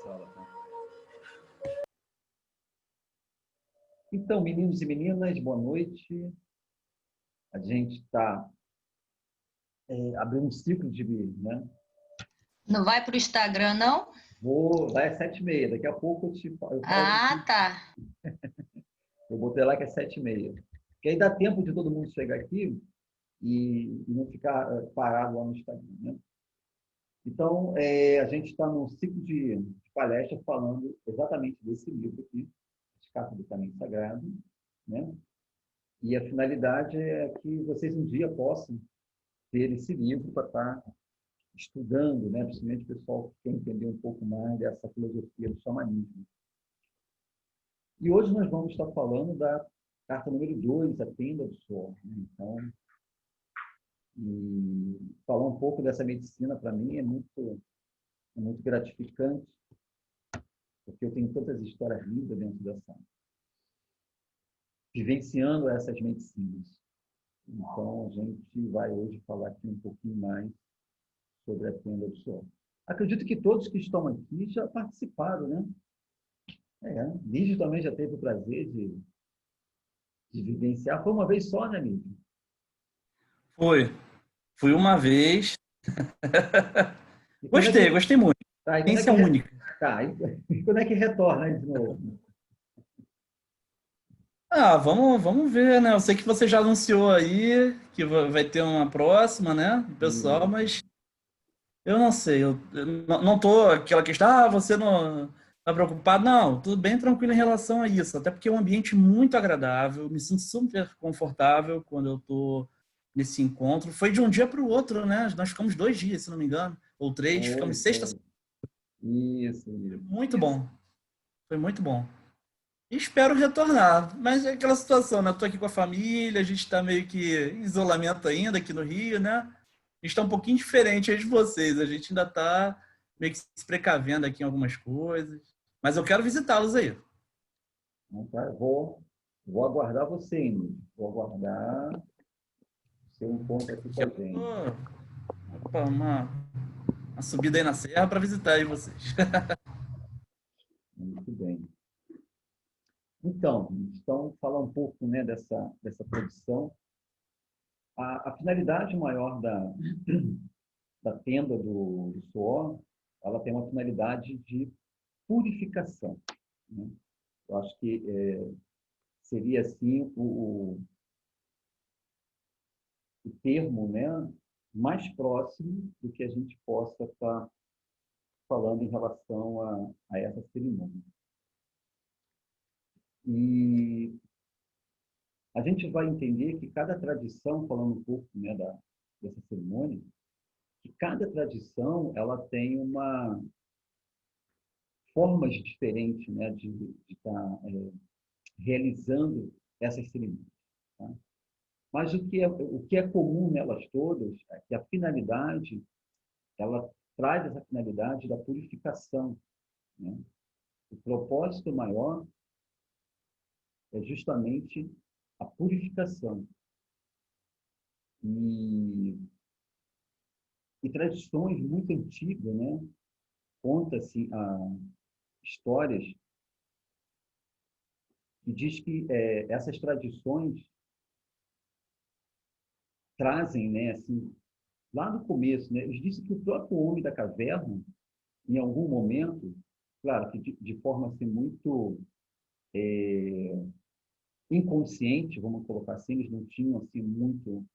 sala, tá? Então, meninos e meninas, boa noite. A gente está abrindo um ciclo de, né? Não vai para o Instagram, não? Vai às 7h30. Daqui a pouco eu falo. Ah, tá. Eu botei lá que é 7h30. Porque aí dá tempo de todo mundo chegar aqui e não ficar parado lá no Instagram, né? Então, a gente está num ciclo de palestra falando exatamente desse livro aqui, Escapa do Caminho Sagrado, né? E a finalidade é que vocês um dia possam ter esse livro para estar estudando, né? Principalmente o pessoal que quer entender um pouco mais dessa filosofia do xamanismo. E hoje nós vamos estar falando da carta número 2, a Tenda do Sol, né? Então, e falar um pouco dessa medicina, para mim, é muito gratificante, porque eu tenho tantas histórias lindas dentro dessa, vivenciando essas medicinas. Então, a gente vai hoje falar aqui um pouquinho mais sobre a Tenda do Sol. Acredito que todos que estão aqui já participaram, né? Lígia também já teve o prazer de vivenciar. Foi uma vez só, né, Lígia? Fui uma vez. E quando é Gostei muito. Tá, Experiência única. Tá, e quando é que retorna aí de novo? Vamos ver, né? Eu sei que você já anunciou aí que vai ter uma próxima, né, pessoal, mas eu não sei. Eu não tô aquela questão, você não tá preocupado. Não, tudo bem tranquilo em relação a isso. Até porque é um ambiente muito agradável, me sinto super confortável quando eu tô nesse encontro. Foi de um dia para o outro, né? Nós ficamos 2 dias, se não me engano, ou 3. Ficamos sexta. Isso. Muito bom. Foi muito bom. Espero retornar, mas é aquela situação, né? Eu tô aqui com a família, a gente tá meio que em isolamento ainda aqui no Rio, né? A gente tá um pouquinho diferente aí de vocês, a gente ainda tá meio que se precavendo aqui em algumas coisas, mas eu quero visitá-los aí. Vou aguardar você, Ingrid. Vou aguardar seu encontro aqui com a gente. Opa, uma subida aí na serra para visitar aí vocês. Muito bem. Então, falar um pouco, né, dessa produção. A finalidade maior da tenda do suor, ela tem uma finalidade de purificação, né? Eu acho que seria assim o termo, né, mais próximo do que a gente possa estar falando em relação a essa cerimônia. E a gente vai entender que cada tradição, falando um pouco, né, dessa cerimônia, que cada tradição ela tem uma formas diferentes, né, de estar realizando essas cerimônias. Tá? Mas o que é comum nelas todas é que a finalidade, ela traz essa finalidade da purificação, né? O propósito maior é justamente a purificação. E tradições muito antigas, né? Conta-se histórias que diz que essas tradições trazem, né, assim, lá no começo, né, eles dizem que o próprio homem da caverna, em algum momento, claro que de forma assim, muito inconsciente, vamos colocar assim, eles não tinham assim, muito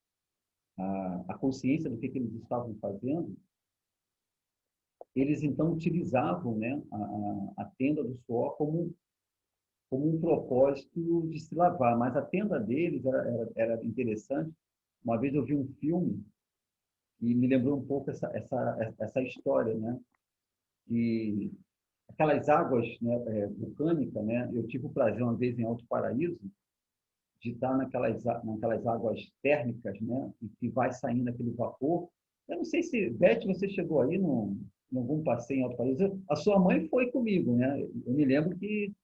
a consciência do que eles estavam fazendo, eles então utilizavam, né, a tenda do suor como um propósito de se lavar. Mas a tenda deles era interessante. Uma vez eu vi um filme e me lembrou um pouco essa história, né? E aquelas águas, né, vulcânicas, né? Eu tive o prazer uma vez em Alto Paraíso de estar naquelas águas térmicas, né? E que vai saindo aquele vapor. Eu não sei se, Beth, você chegou aí em algum passeio em Alto Paraíso. A sua mãe foi comigo, né? Eu me lembro que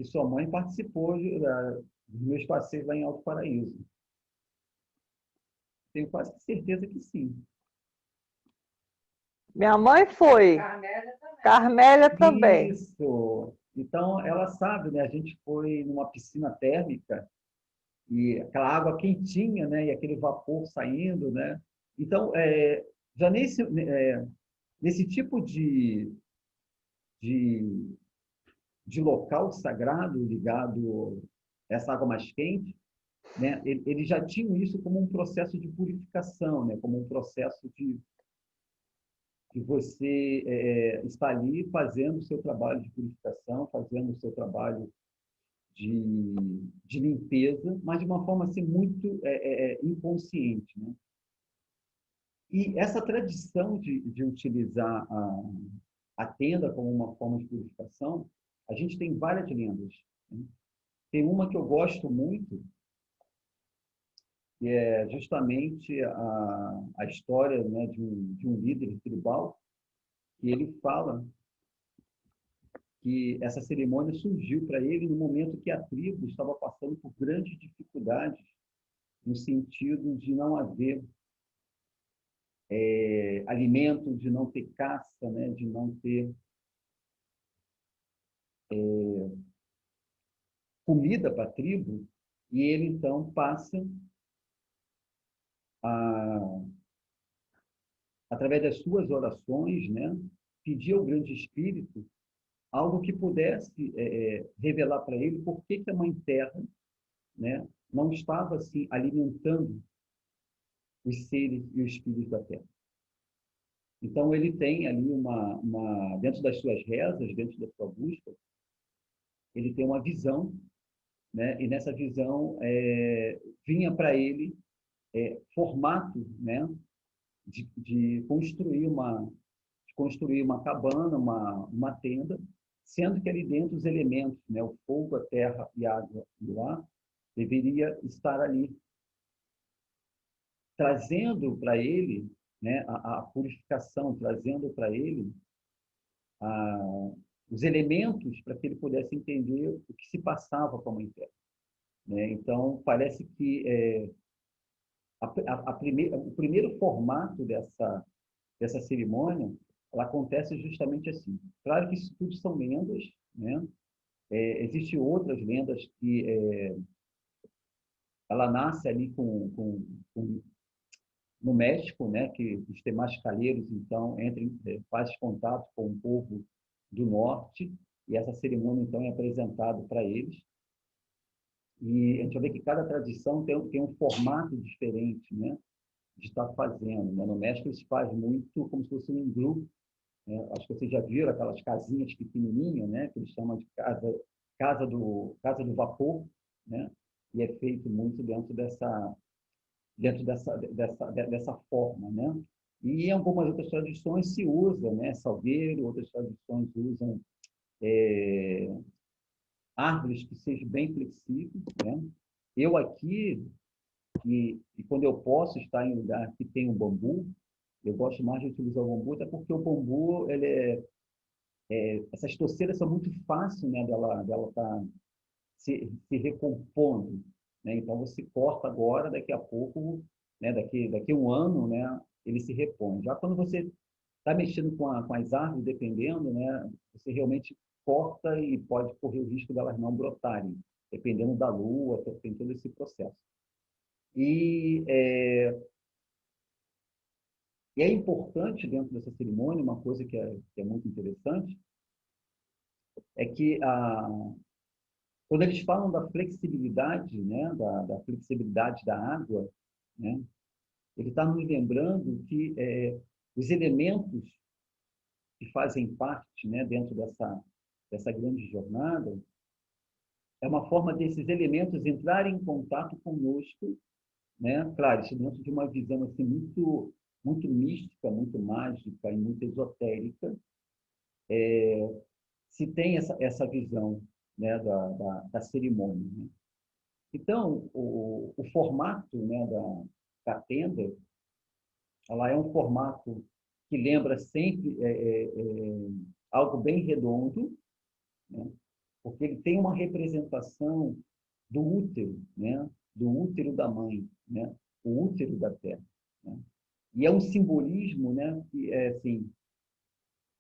sua mãe participou dos meus passeios lá em Alto Paraíso. Tenho quase certeza que sim. Minha mãe foi. Carmélia também. Isso! Então, ela sabe, né? A gente foi numa piscina térmica e aquela água quentinha, né? E aquele vapor saindo, né? Então, já nesse tipo de, de local sagrado ligado a essa água mais quente, né? Eles já tinham isso como um processo de purificação, né? Como um processo de você estar ali fazendo o seu trabalho de purificação, fazendo o seu trabalho de limpeza, mas de uma forma assim, muito inconsciente. Né? E essa tradição de utilizar a tenda como uma forma de purificação, a gente tem várias lendas. Né? Tem uma que eu gosto muito, que é justamente a história, né, de um líder tribal, que ele fala que essa cerimônia surgiu para ele no momento que a tribo estava passando por grandes dificuldades, no sentido de não haver alimento, de não ter caça, né, de não ter comida para a tribo, e ele então passa a, através das suas orações, né, pedir ao Grande Espírito algo que pudesse revelar para ele por que a Mãe Terra, né, não estava assim alimentando os seres e os espíritos da Terra. Então ele tem ali dentro das suas rezas, dentro da sua busca, ele tem uma visão, né? E nessa visão vinha para ele formato, né, de construir uma cabana, uma tenda, sendo que ali dentro os elementos, né, o fogo, a terra e a água e o ar, deveria estar ali, trazendo para ele, né, a purificação, trazendo para ele os elementos para que ele pudesse entender o que se passava com a Mãe Terra. Né? Então, parece que o primeiro formato dessa cerimônia ela acontece justamente assim. Claro que isso tudo são lendas, né? Existem outras lendas que ela nasce ali no México, né? Que os temascaleiros, então, faz contato com o povo do norte e essa cerimônia, então, é apresentada para eles. E a gente vai ver que cada tradição tem um formato diferente, né? De estar fazendo. Né? No México, eles fazem muito como se fosse um grupo. Né? Acho que vocês já viram aquelas casinhas pequenininhas, né? Que eles chamam de casa do vapor, né? E é feito muito dessa forma, né? E em algumas outras tradições se usa, né? Salgueiro, outras tradições usam árvores que sejam bem flexíveis, né? Eu aqui, e quando eu posso estar em um lugar que tem um bambu, eu gosto mais de utilizar o bambu, até porque o bambu, essas toceiras são muito fáceis, né, dela tá se recompondo, né? Então você corta agora, daqui a pouco, né, daqui a um ano, né, ele se repõe. Já quando você está mexendo com as árvores, dependendo, né, você realmente corta e pode correr o risco delas não brotarem, dependendo da lua, tem todo esse processo. E é importante, dentro dessa cerimônia, uma coisa que é muito interessante, é que quando eles falam da flexibilidade, né, da flexibilidade da água, né, ele está nos lembrando que os elementos que fazem parte, né, dentro dessa grande jornada, é uma forma desses elementos entrarem em contato conosco, né? Claro, isso dentro de uma visão assim, muito, muito mística, muito mágica e muito esotérica, se tem essa visão, né, da cerimônia. Né? Então, o formato, né, da tenda, ela é um formato que lembra sempre algo bem redondo, né? Porque ele tem uma representação do útero, né? Do útero da mãe, né? O útero da terra. Né? E é um simbolismo, né? Que é assim,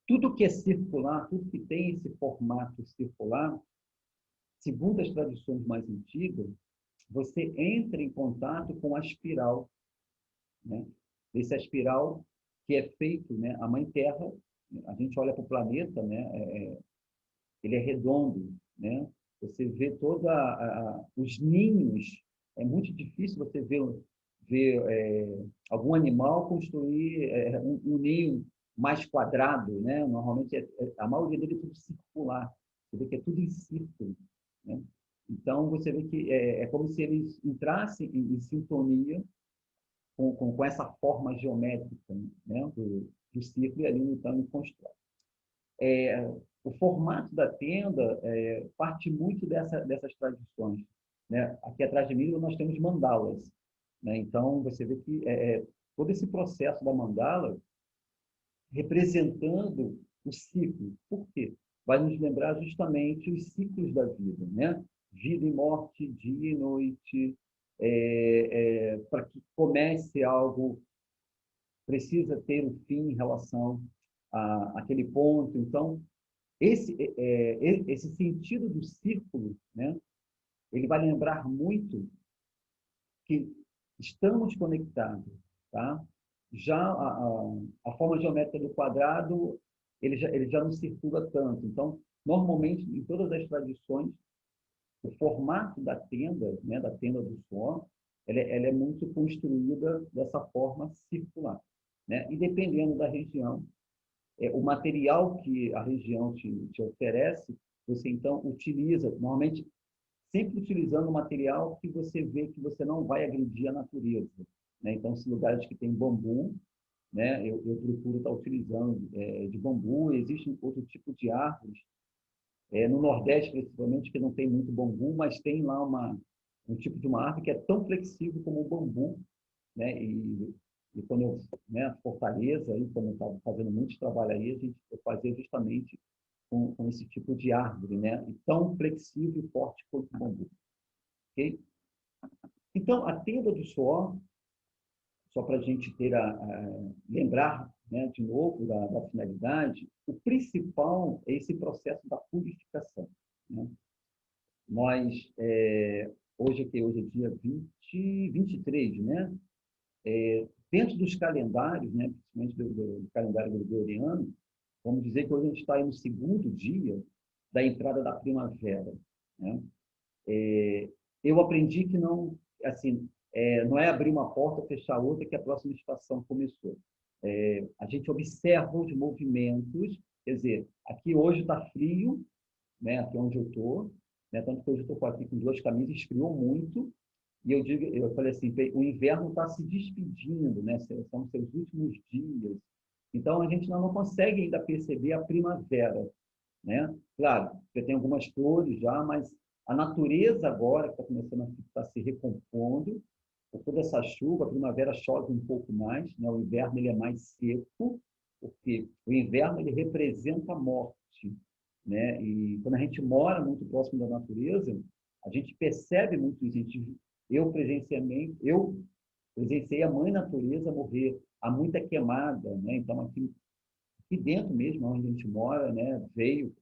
tudo que é circular, tudo que tem esse formato circular, segundo as tradições mais antigas, você entra em contato com a espiral, né? Essa espiral que é feito, né? A Mãe Terra, a gente olha para o planeta, né? Ele é redondo, né? Você vê toda os ninhos. É muito difícil você ver algum animal construir um ninho mais quadrado, né? Normalmente a maioria dele é tudo circular. Você vê que é tudo em círculo, né? Então você vê que é como se eles entrassem em sintonia com essa forma geométrica, né? do círculo e ali então ele constrói. O formato da tenda parte muito dessas tradições, né? Aqui atrás de mim nós temos mandalas, né? Então você vê que todo esse processo da mandala representando o ciclo. Por quê? Vai nos lembrar justamente os ciclos da vida, né? Vida e morte, dia e noite. Para que comece algo, precisa ter um fim em relação àquele ponto. Então, esse sentido do círculo, né? Ele vai lembrar muito que estamos conectados, tá? Já a forma geométrica do quadrado, ele já não circula tanto. Então, normalmente, em todas as tradições, o formato da tenda, né, da tenda do suor, ela é muito construída dessa forma circular, né? E dependendo da região, o material que a região te oferece, você então utiliza, normalmente sempre utilizando um material que você vê que você não vai agredir a natureza, né? Então, se lugares que tem bambu, né, eu procuro estar utilizando de bambu. Existe outro tipo de árvores, no Nordeste, principalmente, que não tem muito bambu, mas tem lá um tipo de uma árvore que é tão flexível como o bambu, né? E quando eu, né, Fortaleza, aí, quando eu estava fazendo muito trabalho aí, eu fazia justamente com esse tipo de árvore, né? E tão flexível e forte quanto o bambu. Okay? Então, a tenda do suor, só para a gente lembrar, né, de novo da finalidade, o principal é esse processo da purificação, né? Nós, hoje é dia 23, né? Dentro dos calendários, né, principalmente do calendário gregoriano, vamos dizer que hoje a gente está aí no segundo dia da entrada da primavera, né? Eu aprendi que não, assim, não é abrir uma porta, fechar outra, que a próxima estação começou. A gente observa os movimentos, quer dizer, aqui hoje está frio, né, aqui onde eu estou, né, tanto que hoje eu estou aqui com duas camisas, esfriou muito, e eu falei assim, o inverno está se despedindo, né, são seus últimos dias, então a gente não consegue ainda perceber a primavera, né? Claro, você tem algumas flores já, mas a natureza agora está começando a se recompondo. Por toda essa chuva, a primavera chove um pouco mais, né? O inverno ele é mais seco, porque o inverno ele representa a morte, né? E quando a gente mora muito próximo da natureza, a gente percebe muito isso. Eu presenciei a mãe natureza morrer, há muita queimada, né? Então aqui dentro mesmo, onde a gente mora, né, veio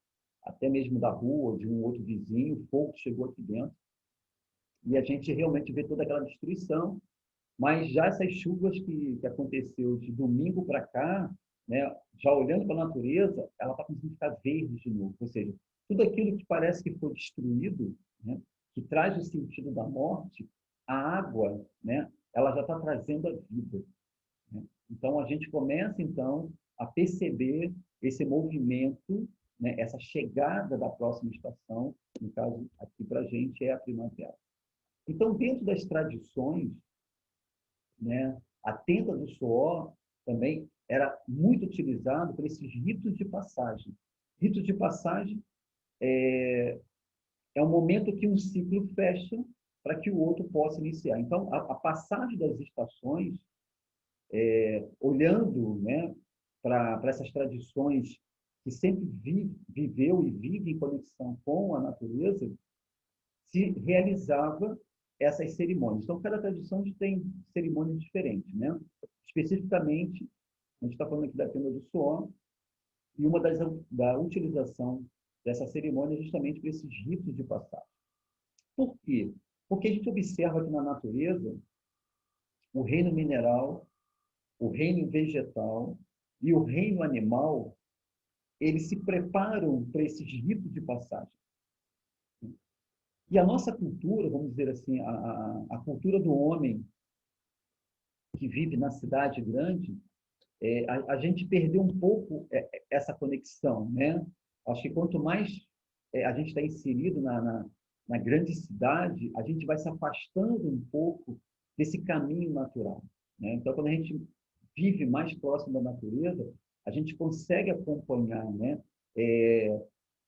até mesmo da rua, de um outro vizinho, o fogo chegou aqui dentro, e a gente realmente vê toda aquela destruição, mas já essas chuvas que aconteceu de domingo para cá, né, já olhando para a natureza, ela está começando a ficar verde de novo, ou seja, tudo aquilo que parece que foi destruído, né, que traz o sentido da morte, a água, né, ela já está trazendo a vida, né? Então, a gente começa, então, a perceber esse movimento, né, essa chegada da próxima estação, no caso, aqui para a gente, é a primavera. Então, dentro das tradições, né, a tenda do suor também era muito utilizado por esses ritos de passagem. Ritos de passagem é um momento que um ciclo fecha para que o outro possa iniciar. Então, a passagem das estações, olhando, né, para essas tradições que sempre viveu e vive em conexão com a natureza, se realizava essas cerimônias. Então, cada tradição tem cerimônias diferentes, né? Especificamente, a gente está falando aqui da tenda do suor, E uma da utilização dessa cerimônia é justamente para esses ritos de passagem. Por quê? Porque a gente observa aqui na natureza o reino mineral, o reino vegetal e o reino animal, eles se preparam para esses ritos de passagem. E a nossa cultura, vamos dizer assim, a cultura do homem que vive na cidade grande, a gente perdeu um pouco essa conexão, né? Acho que quanto mais a gente está inserido na grande cidade, a gente vai se afastando um pouco desse caminho natural, né? Então, quando a gente vive mais próximo da natureza, a gente consegue acompanhar, né?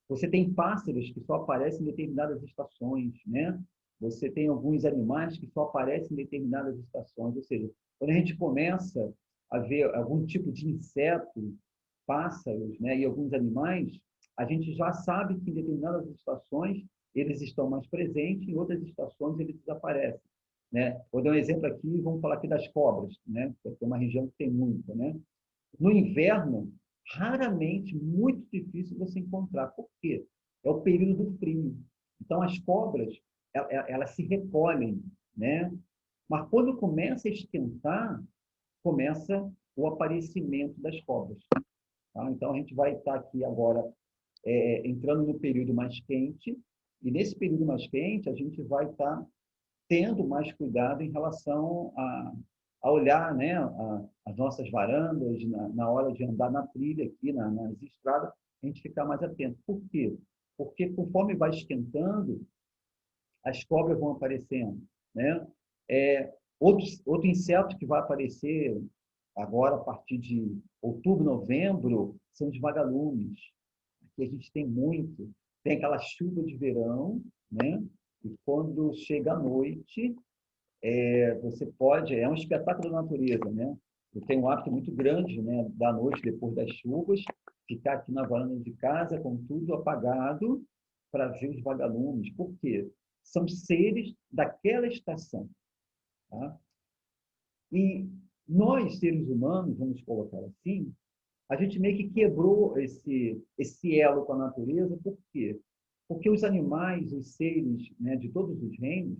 Você tem pássaros que só aparecem em determinadas estações, né? Você tem alguns animais que só aparecem em determinadas estações. Ou seja, quando a gente começa a ver algum tipo de inseto, pássaros, né, e alguns animais, a gente já sabe que em determinadas estações eles estão mais presentes, em outras estações eles desaparecem, né? Vou dar um exemplo aqui, vamos falar aqui das cobras, né? Porque é uma região que tem muita, né? No inverno, raramente, muito difícil você encontrar. Por quê? É o período do frio. Então, as cobras, elas se recolhem, né? Mas quando começa a esquentar, começa o aparecimento das cobras. Tá? Então, a gente vai estar aqui agora entrando no período mais quente, e nesse período mais quente, a gente vai estar tendo mais cuidado em relação a olhar, né, as nossas varandas, na hora de andar na trilha aqui, nas estradas, a gente ficar mais atento. Por quê? Porque conforme vai esquentando, as cobras vão aparecendo, né? Outro inseto que vai aparecer agora, a partir de outubro, novembro, são os vagalumes. Aqui a gente tem muito. Tem aquela chuva de verão, né? E quando chega a noite, você pode... É um espetáculo da natureza, né? Eu tenho um hábito muito grande, né, da noite, depois das chuvas, ficar aqui na varanda de casa com tudo apagado para ver os vagalumes. Por quê? São seres daquela estação. Tá? E nós, seres humanos, vamos colocar assim, a gente meio que quebrou esse elo com a natureza. Por quê? Porque os animais, os seres, né, de todos os reinos,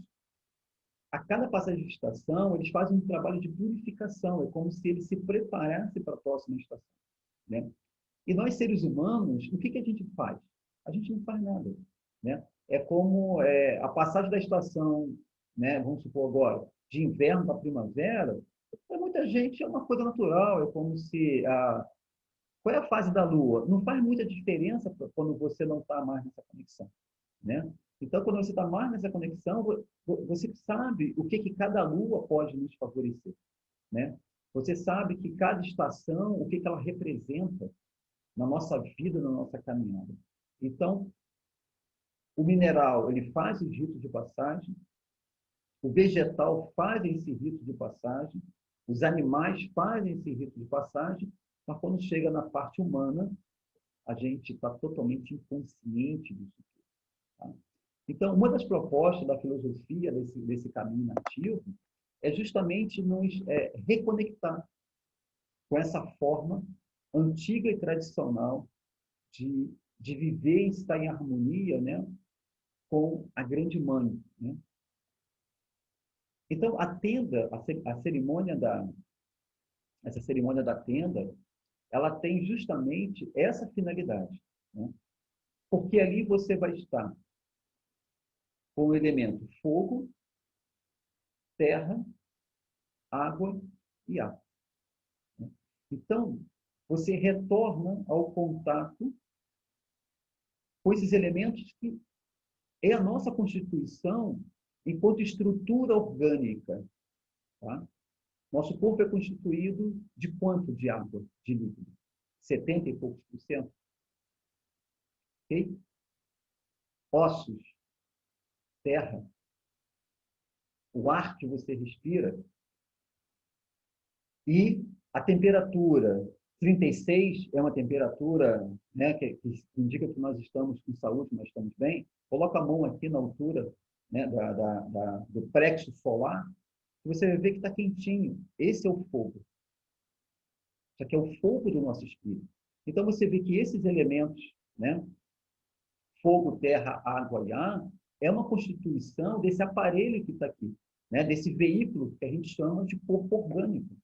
a cada passagem de estação, eles fazem um trabalho de purificação. É como se eles se preparassem para a próxima estação, né? E nós, seres humanos, o que a gente faz? A gente não faz nada, né? É como a passagem da estação, né, vamos supor agora, de inverno para primavera, para muita gente é uma coisa natural. É como se... Qual é a fase da Lua? Não faz muita diferença quando você não está mais nessa conexão, né? Então, quando você está mais nessa conexão, você sabe o que cada lua pode nos favorecer, né? Você sabe que cada estação, o que ela representa na nossa vida, na nossa caminhada. Então, o mineral, ele faz os ritos de passagem, o vegetal faz esse rito de passagem, os animais fazem esse rito de passagem, mas quando chega na parte humana, a gente está totalmente inconsciente disso tudo. Tá? Então, uma das propostas da filosofia desse caminho nativo é justamente nos reconectar com essa forma antiga e tradicional de viver e estar em harmonia, né, com a grande mãe, né? Então, a tenda, a cerimônia essa cerimônia da tenda, ela tem justamente essa finalidade, né? Porque ali você vai estar com o elemento fogo, terra, água e ar. Então, você retorna ao contato com esses elementos que é a nossa constituição enquanto estrutura orgânica. Tá? Nosso corpo é constituído de quanto de água, de líquido? 70 e poucos por cento. Okay? Ossos, terra, o ar que você respira e a temperatura. 36 é uma temperatura, né, que indica que nós estamos com saúde, nós estamos bem. Coloca a mão aqui na altura, né, do plexo solar, e você vai ver que está quentinho. Esse é o fogo. Isso aqui é o fogo do nosso espírito. Então, você vê que esses elementos, né, fogo, terra, água e ar, é uma constituição desse aparelho que está aqui, né, desse veículo que a gente chama de corpo orgânico.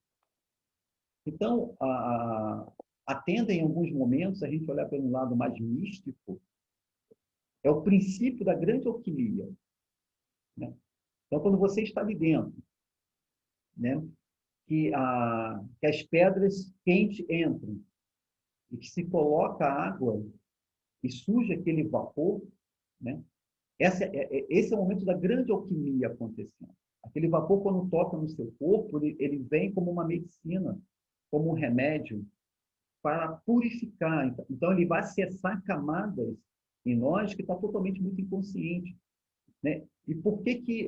Então, a tenda, em alguns momentos, se a gente olhar pelo lado mais místico, é o princípio da grande alquimia, né? Então, quando você está ali dentro, né, que as pedras quentes entram e que se coloca água e surge aquele vapor, né? Esse é o momento da grande alquimia acontecendo. Aquele vapor, quando toca no seu corpo, ele vem como uma medicina, como um remédio, para purificar. Então, ele vai acessar camadas em nós que está totalmente muito inconsciente, né? E por que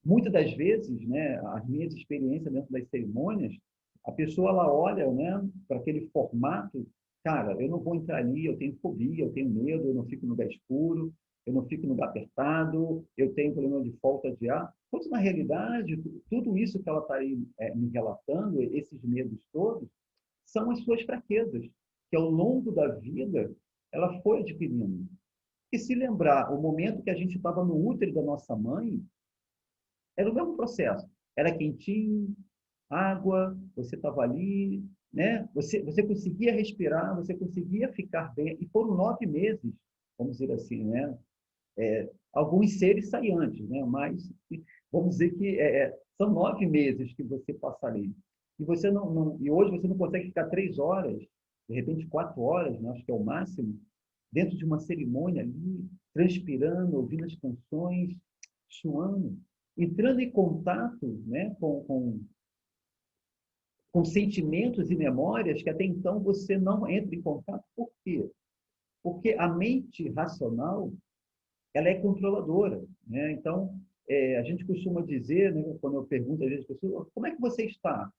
muitas das vezes, né, as minhas experiências dentro das cerimônias, a pessoa ela olha, né, para aquele formato, cara, eu não vou entrar ali, eu tenho fobia, eu tenho medo, eu não fico no lugar escuro, eu não fico no lugar apertado, eu tenho problema de falta de ar. Quando, na realidade, tudo isso que ela está aí me relatando, esses medos todos, são as suas fraquezas, que ao longo da vida ela foi adquirindo. E se lembrar, o momento que a gente estava no útero da nossa mãe, era o mesmo processo. Era quentinho, água, você estava ali, né? Você conseguia respirar, você conseguia ficar bem. E foram 9 meses, vamos dizer assim, né? Alguns seres saem antes, né? Mas vamos dizer que são 9 meses que você passa ali. E você e hoje você não consegue ficar 3 horas, de repente 4 horas, né? Acho que é o máximo, dentro de uma cerimônia ali, transpirando, ouvindo as canções, suando, entrando em contato, né, com sentimentos e memórias que até então você não entra em contato. Por quê? Porque a mente racional ela é controladora, né? Então, a gente costuma dizer, né, quando eu pergunto às vezes às pessoas, como é que você está?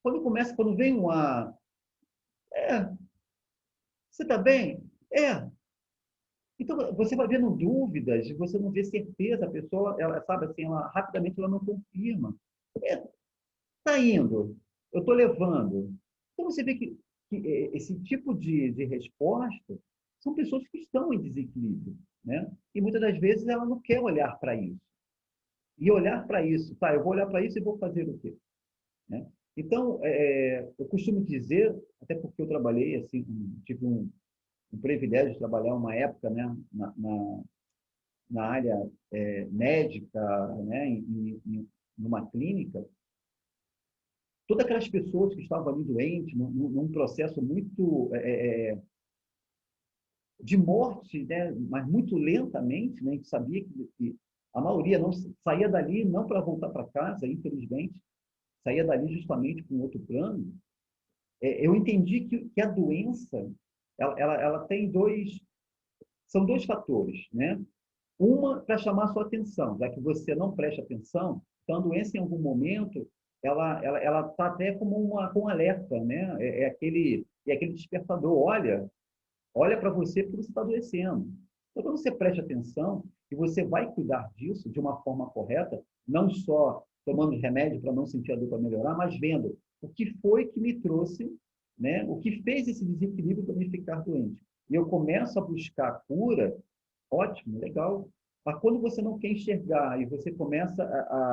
Quando vem um ar, é, você está bem? É. Então, você vai vendo dúvidas, você não vê certeza, a pessoa, ela sabe assim, rapidamente ela não confirma. Está indo, eu estou levando. Então, você vê que esse tipo de resposta são pessoas que estão em desequilíbrio, né? E muitas das vezes ela não quer olhar para isso. E olhar para isso, tá, eu vou olhar para isso e vou fazer o quê? Né? Então, eu costumo dizer, até porque eu trabalhei, assim, tive um privilégio de trabalhar uma época, né, na área médica, né, numa clínica, todas aquelas pessoas que estavam ali doentes, num processo muito de morte, né, mas muito lentamente, né, a gente sabia que a maioria não saía dali não para voltar para casa, infelizmente, saía dali justamente para um outro plano. Eu entendi que a doença ela tem são dois fatores, né? Uma para chamar a sua atenção, já que você não presta atenção, então a doença em algum momento ela está até como com um alerta, né? Aquele despertador, olha para você porque você está adoecendo. Então, quando você presta atenção e você vai cuidar disso de uma forma correta, não só tomando remédio para não sentir a dor para melhorar, mas vendo o que foi que me trouxe, né? O que fez esse desequilíbrio para me ficar doente. E eu começo a buscar a cura, ótimo, legal. Mas quando você não quer enxergar e você começa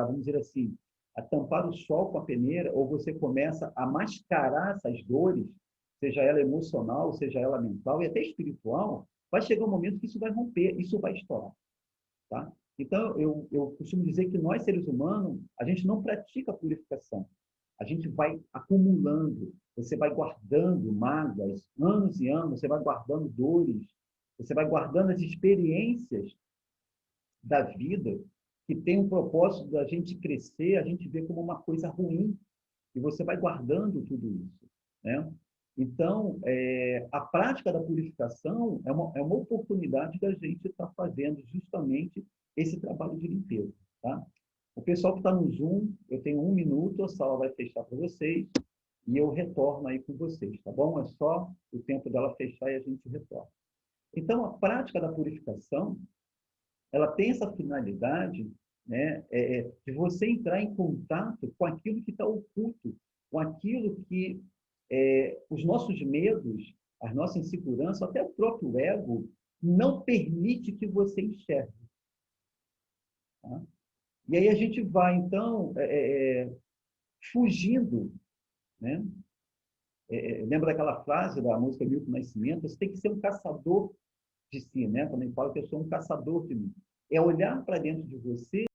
vamos dizer assim, a tampar o sol com a peneira, ou você começa a mascarar essas dores, seja ela emocional, seja ela mental e até espiritual, vai chegar um momento que isso vai romper, isso vai estourar. Tá? Então, eu costumo dizer que nós, seres humanos, a gente não pratica a purificação. A gente vai acumulando, você vai guardando mágoas, anos e anos, você vai guardando dores, você vai guardando as experiências da vida que tem um propósito da gente crescer, a gente vê como uma coisa ruim, e você vai guardando tudo isso, né? Então, a prática da purificação é uma oportunidade da gente estar fazendo justamente esse trabalho de limpeza, tá? O pessoal que está no Zoom, eu tenho 1 minuto, a sala vai fechar para vocês e eu retorno aí com vocês, tá bom? É só o tempo dela fechar e a gente retorna. Então, a prática da purificação, ela tem essa finalidade, né, de você entrar em contato com aquilo que está oculto, com aquilo que os nossos medos, as nossas inseguranças, até o próprio ego, não permite que você enxergue. Tá? E aí a gente vai, então, fugindo, né? Lembra daquela frase da música Milton Nascimento? Você tem que ser um caçador de si, né? Quando ele fala que eu sou um caçador de mim. É olhar para dentro de você